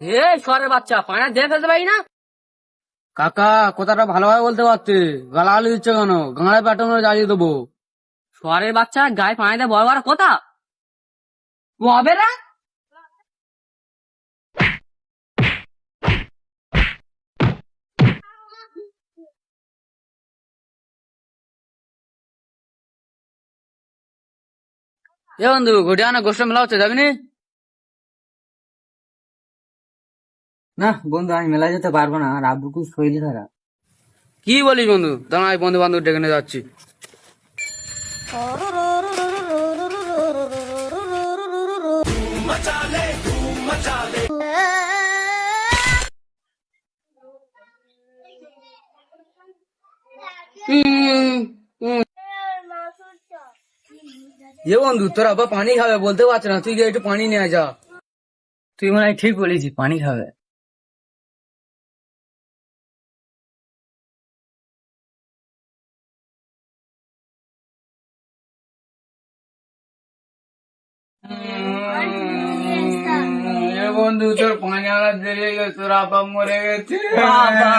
এ শহরের বাচ্চা পায়না দিয়ে ফেলতে পারি না। কাকা কথাটা ভালোভাবে বলতে পারতে, গালাগালি দিচ্ছে কেন? গাঁড়ায় পাঠানো জ্বালিয়ে দেবো। শহরের বাচ্চা গায়ে পানি দিয়ে বড় বড় কথা ও হবে না। এ বন্ধু ঘটিয়া না গোষ্ঠ মেলা হচ্ছে, যাবি নি? না বন্ধু, আমি মেলায় যেতে পারবো না, আর আব্বু খুব শরীর খারাপ। কি বলিস বন্ধু? দাঁড়া, বন্ধু বান্ধব ডেকে নিয়ে যাচ্ছি। এ বন্ধু, তোর আব্বা পানি খাবে, বলতে পারছে না, তুই গিয়ে একটু পানি নিয়ে যা। তুই মনে হয় ঠিক বলেছিস, পানি খাবে। এ বন্ধু, তোর পানি আনার দেরি হয়ে গেছে, তোর আব্বা মরে গেছে। বাবা,